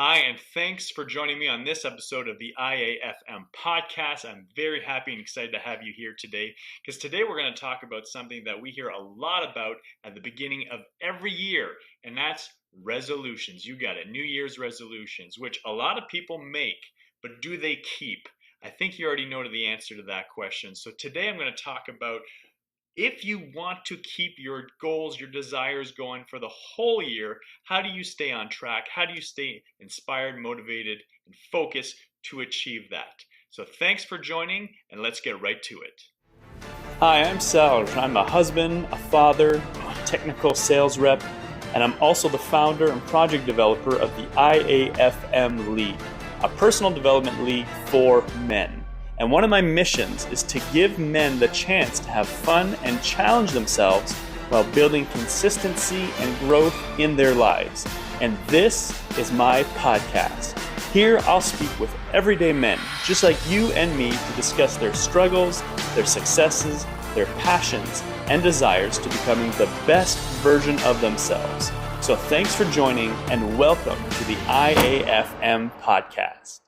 Hi, and thanks for joining me on this episode of the IAFM Podcast. I'm very happy and excited to have you here today because today we're going to talk about something that we hear a lot about at the beginning of every year, and that's resolutions. You got it, New Year's resolutions, which a lot of people make, but do they keep? I think you already know the answer to that question. So today I'm going to talk about if you want to keep your goals, your desires going for the whole year, how do you stay on track? How do you stay inspired, motivated, and focused to achieve that? So thanks for joining, and let's get right to it. Hi, I'm Serge. I'm a husband, a father, a technical sales rep, and I'm also the founder and project developer of the IAFM League, a personal development league for men. And one of my missions is to give men the chance to have fun and challenge themselves while building consistency and growth in their lives. And this is my podcast. Here I'll speak with everyday men, just like you and me, to discuss their struggles, their successes, their passions, and desires to becoming the best version of themselves. So thanks for joining and welcome to the IAFM Podcast.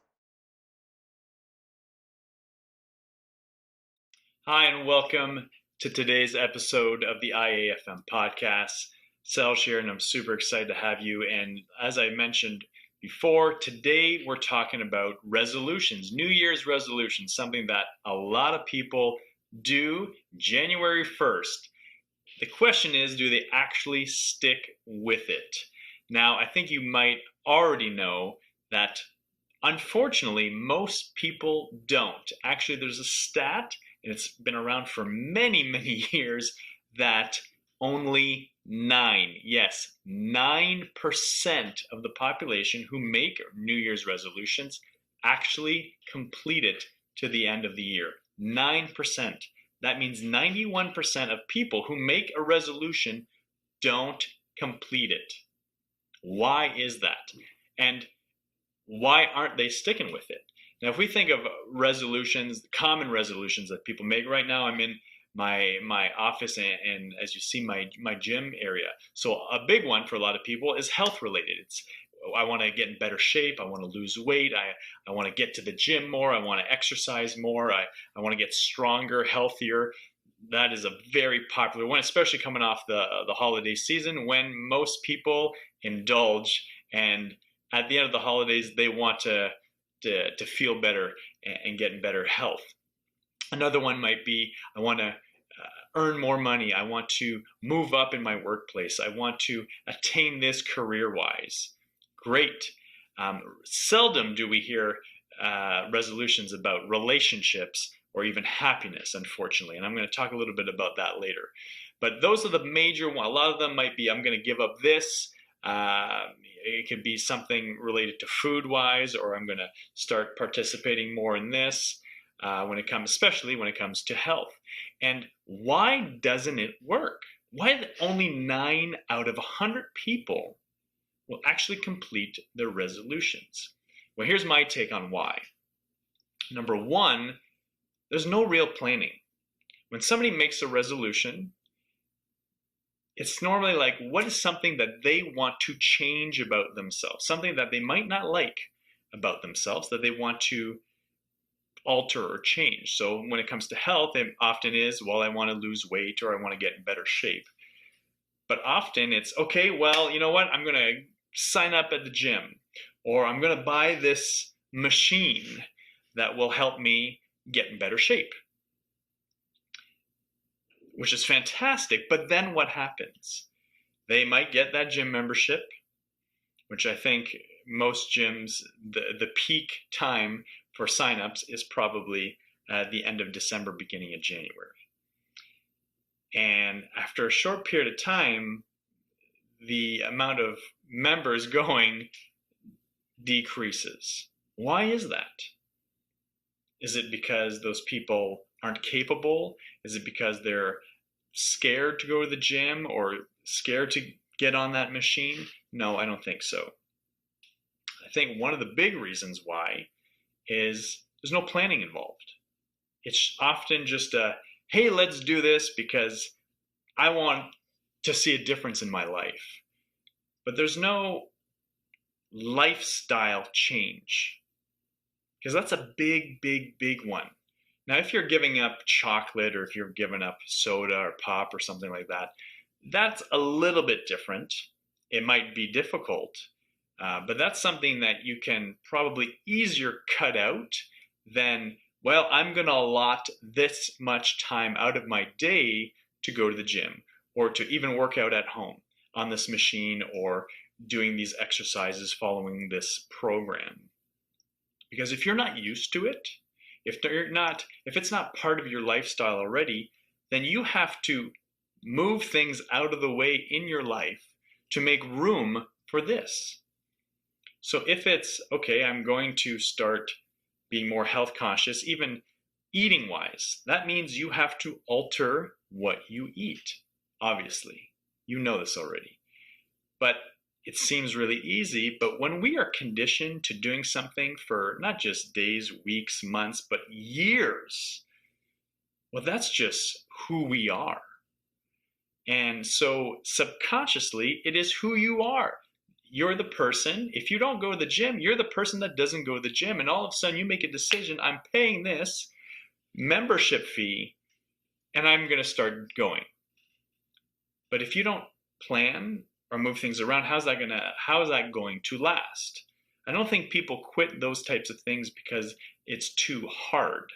Hi, and welcome to today's episode of the IAFM Podcast. Serge here, and I'm super excited to have you. And as I mentioned before, today we're talking about resolutions, New Year's resolutions, something that a lot of people do January 1st. The question is, do they actually stick with it? Now, I think you might already know that unfortunately, most people don't. Actually, there's a stat, and it's been around for many, many years, that only 9% of the population who make New Year's resolutions actually complete it to the end of the year. 9%. That means 91% of people who make a resolution don't complete it. Why is that? And why aren't they sticking with it? Now, if we think of resolutions, common resolutions that people make right now, I'm in my office, and as you see, my gym area. So a big one for a lot of people is health related. It's I want to get in better shape. I want to lose weight. I want to get to the gym more. I want to exercise more. I want to get stronger, healthier. That is a very popular one, especially coming off the holiday season when most people indulge, and at the end of the holidays, they want to feel better and get in better health. Another one might be, I want to earn more money. I want to move up in my workplace. I want to attain this career-wise. Great. Seldom do we hear resolutions about relationships or even happiness, unfortunately. And I'm going to talk a little bit about that later. But those are the major ones. A lot of them might be, I'm going to give up this. It could be something related to food-wise, or I'm going to start participating more in this especially when it comes to health. And why doesn't it work? Why only 9 out of 100 people will actually complete their resolutions? Well, here's my take on why. Number one, there's no real planning. When somebody makes a resolution, it's normally like, what is something that they want to change about themselves? Something that they might not like about themselves that they want to alter or change. So when it comes to health, it often is, well, I want to lose weight or I want to get in better shape. But often it's, okay, well, you know what? I'm going to sign up at the gym, or I'm going to buy this machine that will help me get in better shape, which is fantastic. But then what happens? They might get that gym membership, which I think most gyms, the peak time for signups is probably the end of December, beginning of January. And after a short period of time, the amount of members going decreases. Why is that? Is it because those people aren't capable? Is it because they're scared to go to the gym or scared to get on that machine? No, I don't think so. I think one of the big reasons why is there's no planning involved. It's often just hey, let's do this because I want to see a difference in my life. But there's no lifestyle change, because that's a big, big, big one. Now, if you're giving up chocolate or if you're giving up soda or pop or something like that, that's a little bit different. It might be difficult, but that's something that you can probably easier cut out than, well, I'm going to allot this much time out of my day to go to the gym or to even work out at home on this machine or doing these exercises following this program. Because if you're not used to it, if it's not part of your lifestyle already, then you have to move things out of the way in your life to make room for this. So if it's, okay, I'm going to start being more health conscious, even eating wise, that means you have to alter what you eat. Obviously, you know this already. But it seems really easy, but when we are conditioned to doing something for not just days, weeks, months, but years, well, that's just who we are. And so subconsciously, it is who you are. You're the person, if you don't go to the gym, you're the person that doesn't go to the gym. And all of a sudden you make a decision, I'm paying this membership fee and I'm going to start going. But if you don't plan or move things around, how is that going to last? I don't think people quit those types of things because it's too hard.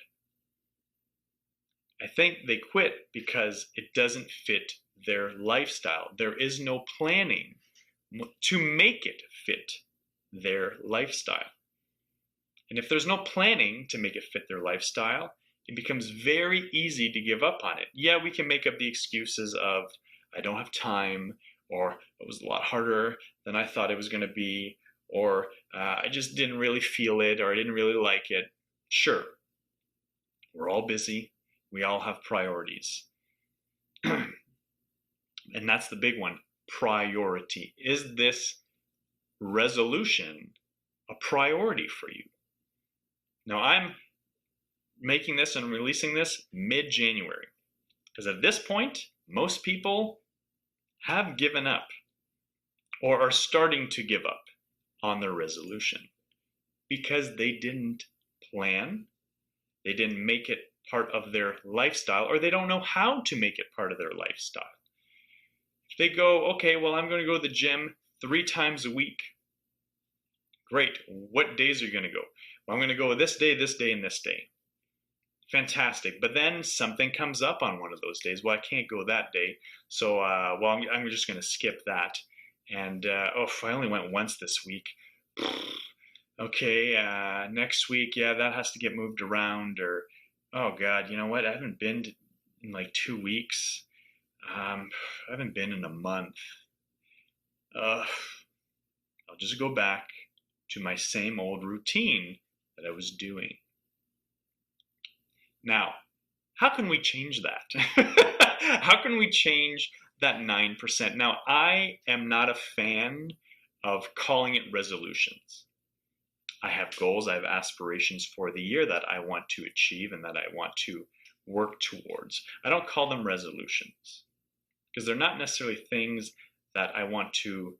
I think they quit because it doesn't fit their lifestyle. There is no planning to make it fit their lifestyle. And if there's no planning to make it fit their lifestyle, it becomes very easy to give up on it. Yeah, we can make up the excuses of, I don't have time, or it was a lot harder than I thought it was going to be, or I just didn't really feel it, or I didn't really like it. Sure, we're all busy. We all have priorities. And that's the big one, priority. Is this resolution a priority for you? Now, I'm making this and releasing this mid-January, because at this point, most people have given up or are starting to give up on their resolution because they didn't plan, they didn't make it part of their lifestyle, or they don't know how to make it part of their lifestyle. If they go, okay, well, I'm going to go to the gym 3 times a week. Great. What days are you going to go? Well, I'm going to go this day, and this day. Fantastic. But then something comes up on one of those days. Well, I can't go that day. So, I'm just going to skip that. And, I only went once this week. Okay, next week, that has to get moved around. Or, oh, God, you know what? I haven't been in like 2 weeks. I haven't been in a month. I'll just go back to my same old routine that I was doing. Now, how can we change that? How can we change that 9%? Now, I am not a fan of calling it resolutions. I have goals, I have aspirations for the year that I want to achieve and that I want to work towards. I don't call them resolutions because they're not necessarily things that I want to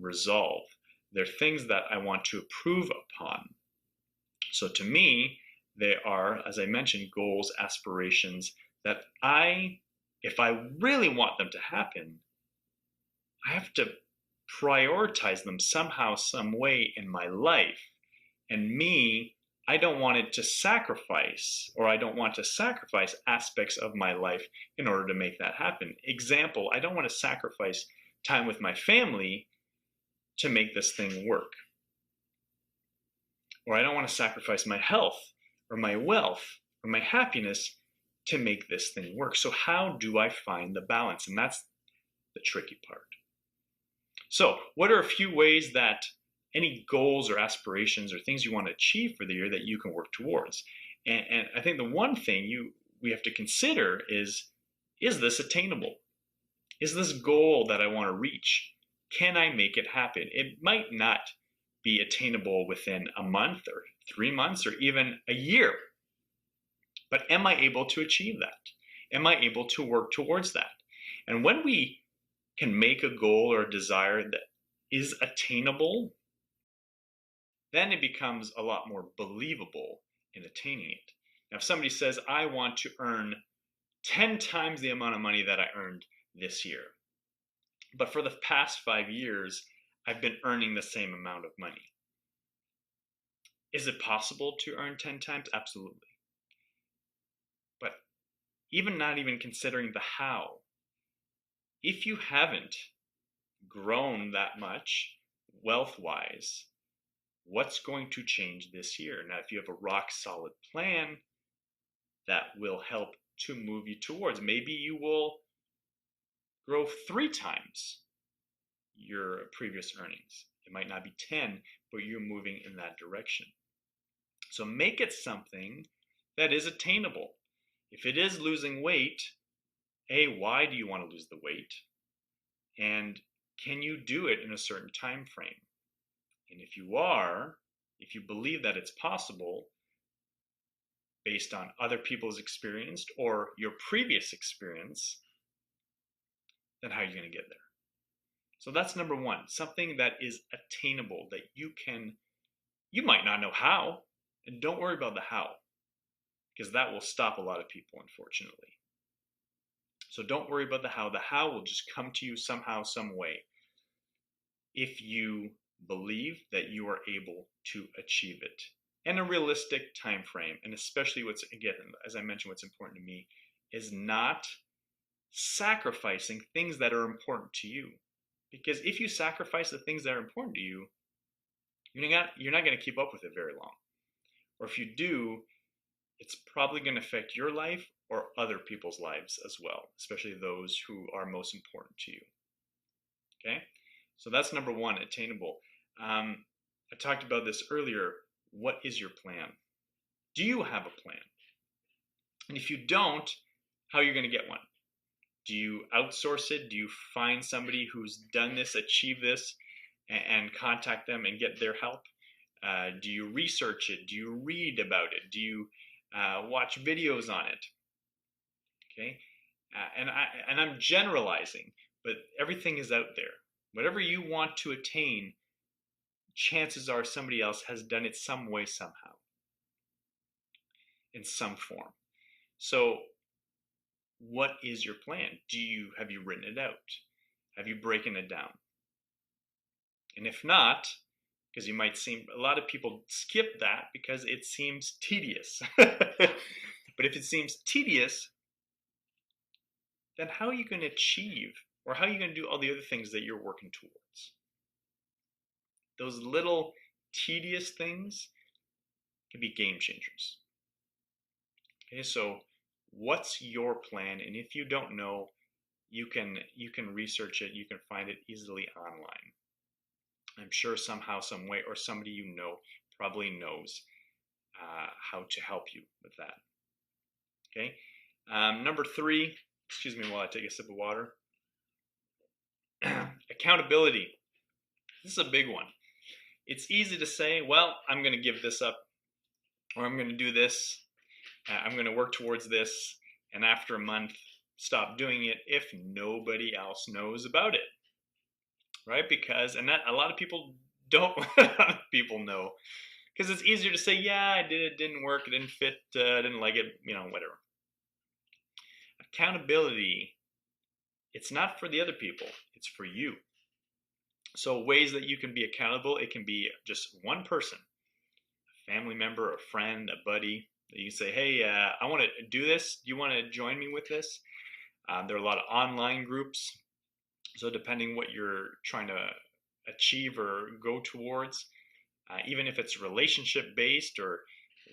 resolve. They're things that I want to improve upon. So to me, they are, as I mentioned, goals, aspirations that if I really want them to happen, I have to prioritize them somehow, some way in my life. And me, I don't want it to sacrifice, or I don't want to sacrifice aspects of my life in order to make that happen. Example, I don't want to sacrifice time with my family to make this thing work. Or I don't want to sacrifice my health or my wealth or my happiness to make this thing work. So how do I find the balance? And that's the tricky part. So what are a few ways that any goals or aspirations or things you want to achieve for the year that you can work towards? And I think the one thing we have to consider is this attainable? Is this goal that I want to reach? Can I make it happen? It might not be attainable within a month or 3 months or even a year. But am I able to achieve that? Am I able to work towards that? And when we can make a goal or a desire that is attainable, then it becomes a lot more believable in attaining it. Now, if somebody says, I want to earn 10 times the amount of money that I earned this year, but for the past 5 years, I've been earning the same amount of money. Is it possible to earn 10 times? Absolutely. But not even considering the how, if you haven't grown that much wealth-wise, what's going to change this year? Now, if you have a rock solid plan that will help to move you towards, maybe you will grow 3 times your previous earnings. It might not be 10, but you're moving in that direction. So make it something that is attainable. If it is losing weight, why do you want to lose the weight? And can you do it in a certain time frame? And if you believe that it's possible based on other people's experience or your previous experience, then how are you going to get there? So that's number one, something that is attainable, that you might not know how, and don't worry about the how, because that will stop a lot of people, unfortunately. So don't worry about the how. The how will just come to you somehow, some way, if you believe that you are able to achieve it in a realistic time frame. And especially again, as I mentioned, what's important to me is not sacrificing things that are important to you. Because if you sacrifice the things that are important to you, you're not going to keep up with it very long. Or if you do, it's probably going to affect your life or other people's lives as well, especially those who are most important to you. Okay? So that's number one, attainable. I talked about this earlier. What is your plan? Do you have a plan? And if you don't, how are you going to get one? Do you outsource it? Do you find somebody who's done this, achieve this, and contact them and get their help? Do you research it? Do you read about it? Do you watch videos on it? Okay, and I'm generalizing, but everything is out there. Whatever you want to attain, chances are somebody else has done it some way, somehow, in some form. So what is your plan? Have you written it out? Have you broken it down? And if not, because a lot of people skip that because it seems tedious. But if it seems tedious, then how are you going to achieve, or how are you going to do all the other things that you're working towards? Those little tedious things can be game changers. Okay, so what's your plan? And if you don't know, you can research it. You can find it easily online. I'm sure somehow, some way, or somebody you know probably knows how to help you with that. Okay. Number 3, excuse me while I take a sip of water. Accountability. This is a big one. It's easy to say, well, I'm going to give this up, or I'm going to do this. I'm going to work towards this, and after a month, stop doing it if nobody else knows about it. Right? Because, and that a lot of people don't, people know, because it's easier to say, yeah, I did it, didn't work, it didn't fit, didn't like it, whatever. Accountability, it's not for the other people, it's for you. So ways that you can be accountable, it can be just one person, a family member, a friend, a buddy, that you say, hey, I want to do this. Do you want to join me with this? There are a lot of online groups. So depending what you're trying to achieve or go towards, even if it's relationship based or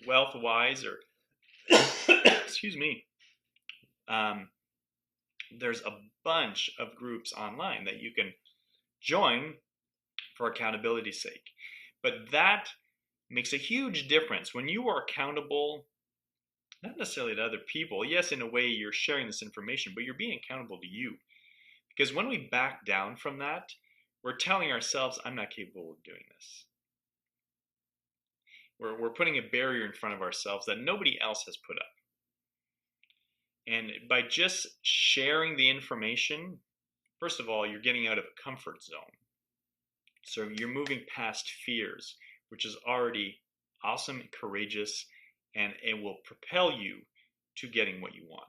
wealth wise or excuse me, there's a bunch of groups online that you can join for accountability's sake. But that makes a huge difference when you are accountable, not necessarily to other people. Yes, in a way you're sharing this information, but you're being accountable to you. Because when we back down from that, we're telling ourselves, I'm not capable of doing this. We're putting a barrier in front of ourselves that nobody else has put up. And by just sharing the information, first of all, you're getting out of a comfort zone. So you're moving past fears, which is already awesome, courageous, and it will propel you to getting what you want.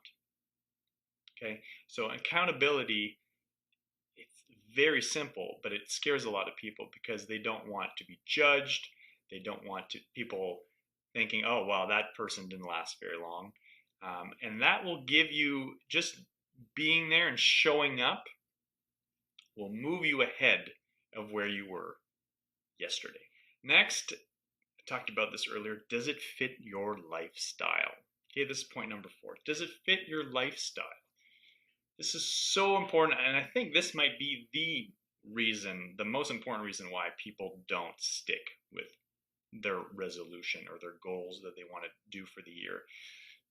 Okay, so accountability, it's very simple, but it scares a lot of people because they don't want to be judged. They don't want people thinking, oh, wow, that person didn't last very long. And that will give you, just being there and showing up will move you ahead of where you were yesterday. Next, I talked about this earlier. Does it fit your lifestyle? Okay, this is point number 4. Does it fit your lifestyle? This is so important, and I think this might be the most important reason why people don't stick with their resolution or their goals that they want to do for the year,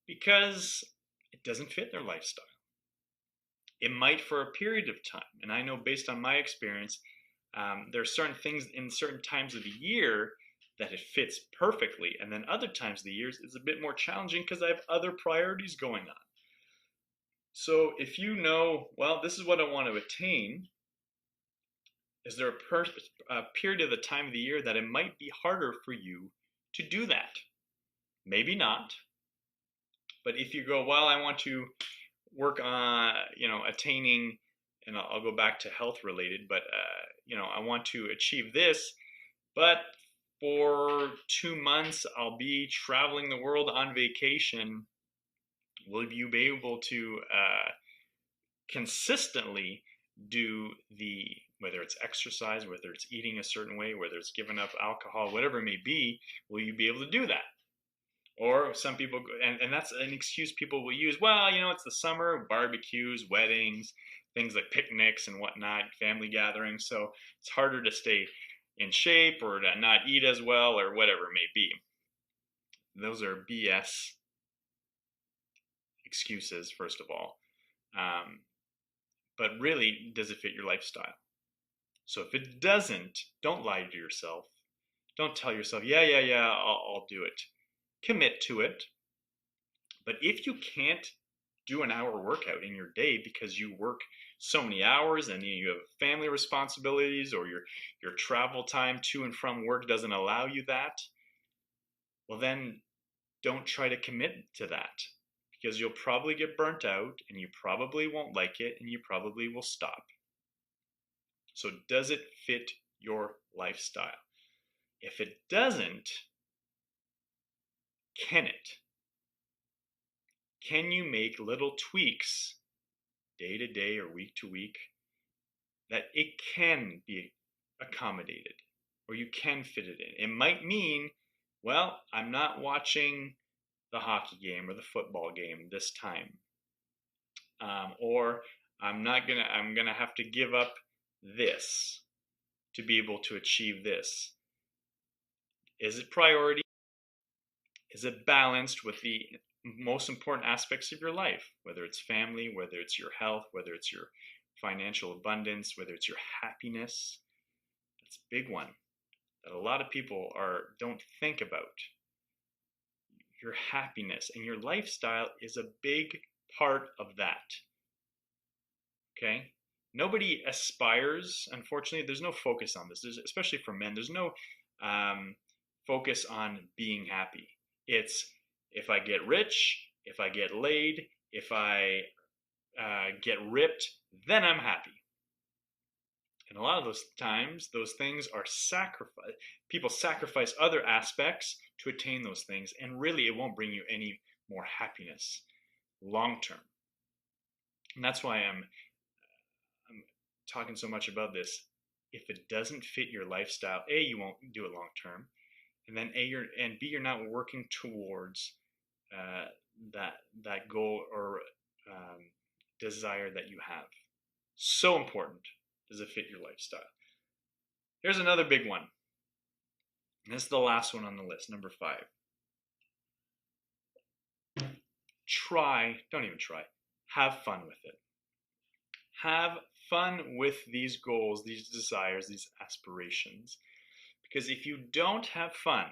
because it doesn't fit their lifestyle. It might for a period of time, and I know based on my experience, there are certain things in certain times of the year that it fits perfectly, and then other times of the years it's a bit more challenging because I have other priorities going on. So if you know, well, this is what I want to attain, is there a period of the time of the year that it might be harder for you to do that? Maybe not. But if you go, well, I want to work on, attaining, and I'll go back to health related, but, I want to achieve this, but for 2 months, I'll be traveling the world on vacation. Will you be able to consistently do whether it's exercise, whether it's eating a certain way, whether it's giving up alcohol, whatever it may be, will you be able to do that? Or some people, and that's an excuse people will use, well, it's the summer, barbecues, weddings, things like picnics and whatnot, family gatherings, so it's harder to stay in shape or to not eat as well or whatever it may be. Those are BS excuses, first of all. But really, does it fit your lifestyle? So if it doesn't, don't lie to yourself. Don't tell yourself, yeah, I'll do it. Commit to it. But if you can't do an hour workout in your day because you work so many hours and you have family responsibilities, or your travel time to and from work doesn't allow you that, well then don't try to commit to that, because you'll probably get burnt out and you probably won't like it and you probably will stop. So does it fit your lifestyle? If it doesn't, can it? Can you make little tweaks day to day or week to week that it can be accommodated, or you can fit it in? It might mean, well, I'm not watching the hockey game or the football game this time, or I'm gonna have to give up this to be able to achieve this. Is it priority? Is it balanced with the most important aspects of your life, whether it's family, whether it's your health, whether it's your financial abundance, whether it's your happiness? That's a big one that a lot of people don't think about. Your happiness and your lifestyle is a big part of that. Okay? Nobody aspires, unfortunately, there's no focus on this. Especially for men, there's no focus on being happy. It's, if I get rich, if I get laid, if I get ripped, then I'm happy. And a lot of those times, those things are sacrificed. People sacrifice other aspects to attain those things, and really it won't bring you any more happiness long term. And that's why I'm talking so much about this. If it doesn't fit your lifestyle, A, you won't do it long term, and then B, you're not working towards that goal or desire that you have. So important. Does it fit your lifestyle? Here's another big one. And this is the last one on the list, number 5. Don't even try. Have fun with it. Have fun with these goals, these desires, these aspirations. Because if you don't have fun,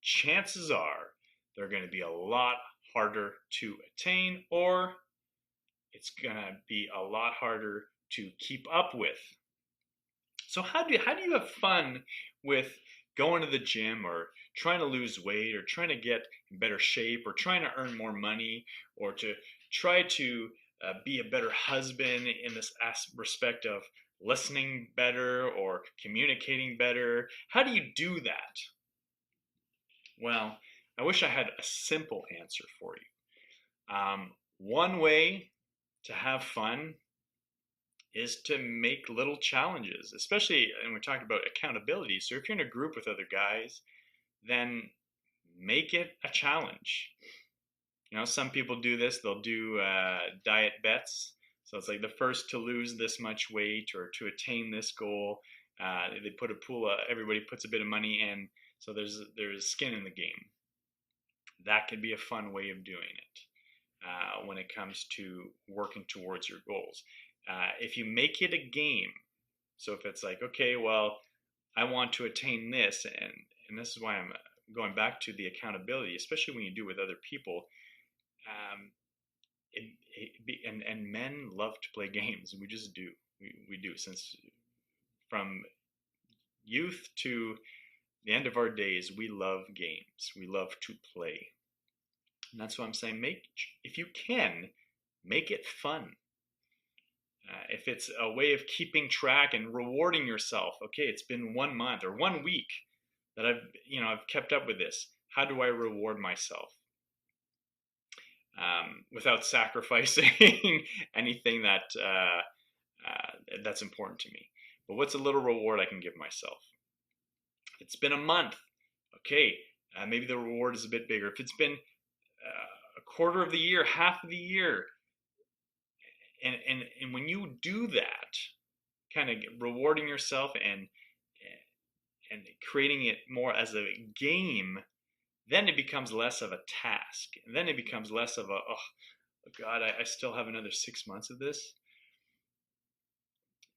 chances are they're going to be a lot harder to attain, or it's going to be a lot harder to keep up with. So how do you have fun with going to the gym or trying to lose weight or trying to get in better shape or trying to earn more money or to try to be a better husband in this respect of listening better or communicating better? How do you do that? Well, I wish I had a simple answer for you. One way to have fun is to make little challenges, especially, and we're talking about accountability. So if you're in a group with other guys, then make it a challenge. Some people do this. They'll do diet bets. So it's like the first to lose this much weight or to attain this goal. They put a pool. Everybody puts a bit of money in. So there's skin in the game. That could be a fun way of doing it when it comes to working towards your goals. If you make it a game, so if it's like, okay, well, I want to attain this, and this is why I'm going back to the accountability, especially when you do with other people. And men love to play games. We just do. We do. Since from youth to the end of our days, we love games. We love to play. And that's why I'm saying if you can, make it fun. If it's a way of keeping track and rewarding yourself, okay, it's been 1 month or 1 week that I've kept up with this. How do I reward myself without sacrificing anything that's important to me? But what's a little reward I can give myself? If it's been a month, okay, maybe the reward is a bit bigger. If it's been a quarter of the year, half of the year, and when you do that, kind of rewarding yourself and creating it more as a game, then it becomes less of a task. And then it becomes less of oh God, I still have another 6 months of this.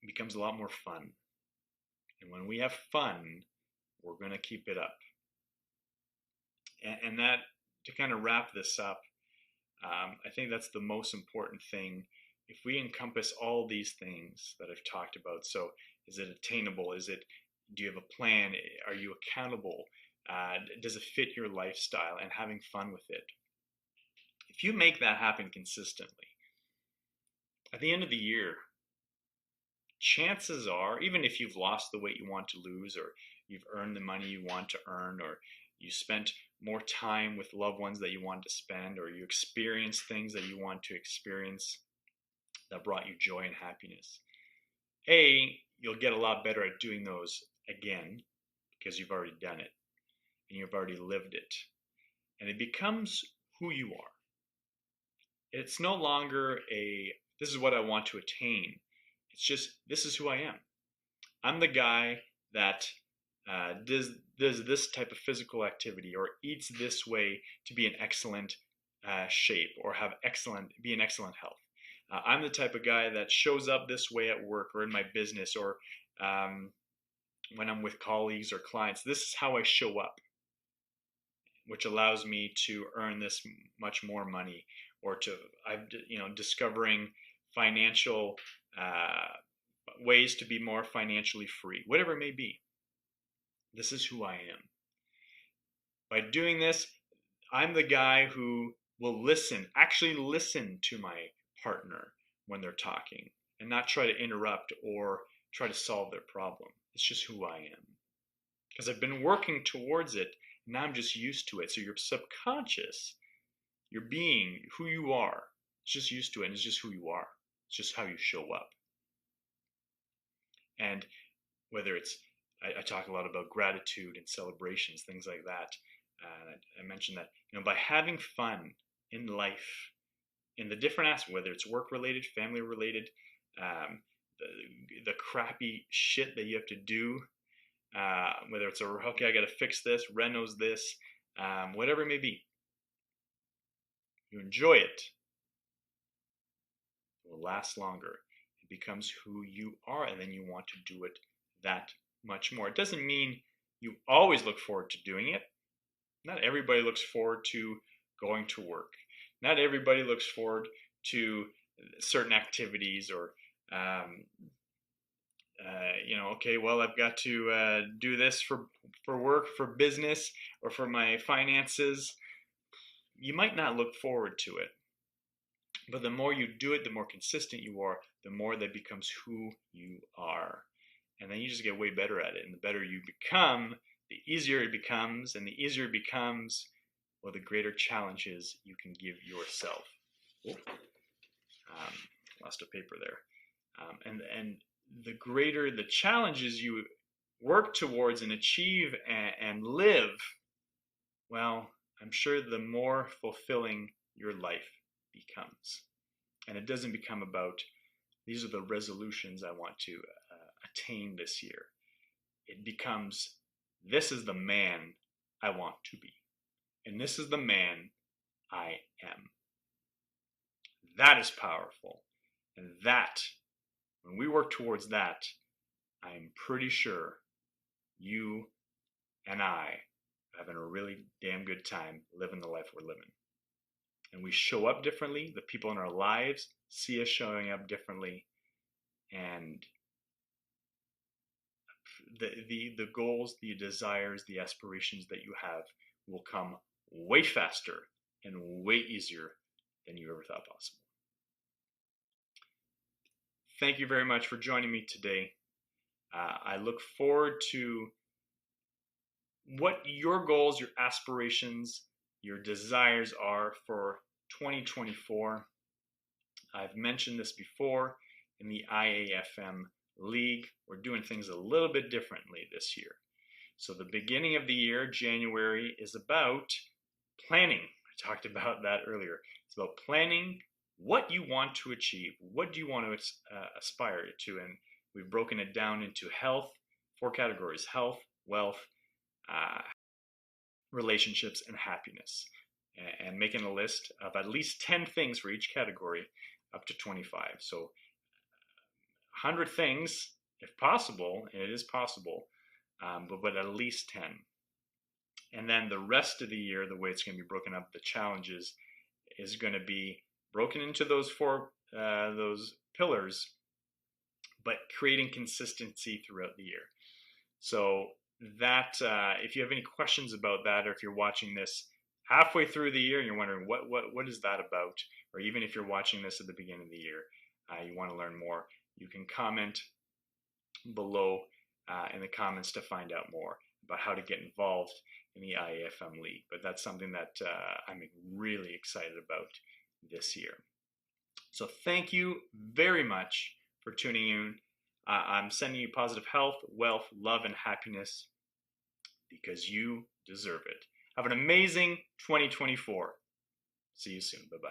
It becomes a lot more fun. And when we have fun, we're going to keep it up. And that, to kind of wrap this up, I think that's the most important thing. If we encompass all these things that I've talked about, so is it attainable? Do you have a plan? Are you accountable? Does it fit your lifestyle and having fun with it? If you make that happen consistently, at the end of the year, chances are, even if you've lost the weight you want to lose, or you've earned the money you want to earn, or you spent more time with loved ones that you want to spend, or you experienced things that you want to experience that brought you joy and happiness, you'll get a lot better at doing those again because you've already done it and you've already lived it. And it becomes who you are. It's no longer this is what I want to attain. It's just, this is who I am. I'm the guy that does this type of physical activity or eats this way to be in excellent shape or be in excellent health. I'm the type of guy that shows up this way at work or in my business or when I'm with colleagues or clients. This is how I show up, which allows me to earn this much more money, or discovering financial ways to be more financially free, whatever it may be. This is who I am. By doing this, I'm the guy who will actually listen to my partner when they're talking and not try to interrupt or try to solve their problem. It's just who I am. Because I've been working towards it, now I'm just used to it. So your subconscious, your being, who you are, it's just used to it, and it's just who you are. It's just how you show up. And whether it's, I talk a lot about gratitude and celebrations, things like that. I mentioned that, by having fun in life, in the different aspects, whether it's work-related, family-related, the crappy shit that you have to do, whether it's okay, I got to fix this, renos this, whatever it may be. You enjoy it. It will last longer. It becomes who you are, and then you want to do it that much more. It doesn't mean you always look forward to doing it. Not everybody looks forward to going to work. Not everybody looks forward to certain activities or Okay, well, I've got to do this for work, for business, or for my finances. You might not look forward to it, but the more you do it, the more consistent you are, the more that becomes who you are. And then you just get way better at it. And the better you become, the easier it becomes. And the easier it becomes, well, the greater challenges you can give yourself. Lost a paper there. And the greater the challenges you work towards and achieve and live, well, I'm sure the more fulfilling your life becomes. And it doesn't become about, these are the resolutions I want to attain this year. It becomes, this is the man I want to be. And this is the man I am. That is powerful. And that, when we work towards that, I'm pretty sure you and I are having a really damn good time living the life we're living. And we show up differently. The people in our lives see us showing up differently. And the goals, the desires, the aspirations that you have will come way faster and way easier than you ever thought possible. Thank you very much for joining me today. I look forward to what your goals, your aspirations, your desires are for 2024. I've mentioned this before in the IAFM League. We're doing things a little bit differently this year. So the beginning of the year, January, is about planning. I talked about that earlier. It's about planning what you want to achieve. What do you want to aspire to? And we've broken it down into health, 4 categories: health, wealth, relationships, and happiness. And making a list of at least 10 things for each category, up to 25. So 100 things, if possible, and it is possible, but at least 10. And then the rest of the year, the way it's going to be broken up, the challenges is going to be broken into those 4 those pillars, but creating consistency throughout the year. So that if you have any questions about that, or if you're watching this halfway through the year and you're wondering what is that about, or even if you're watching this at the beginning of the year, you want to learn more, you can comment below in the comments to find out more about how to get involved in the IAFM League. But that's something that I'm really excited about this year. So thank you very much for tuning in. I'm sending you positive health, wealth, love, and happiness because you deserve it. Have an amazing 2024. See you soon. Bye-bye.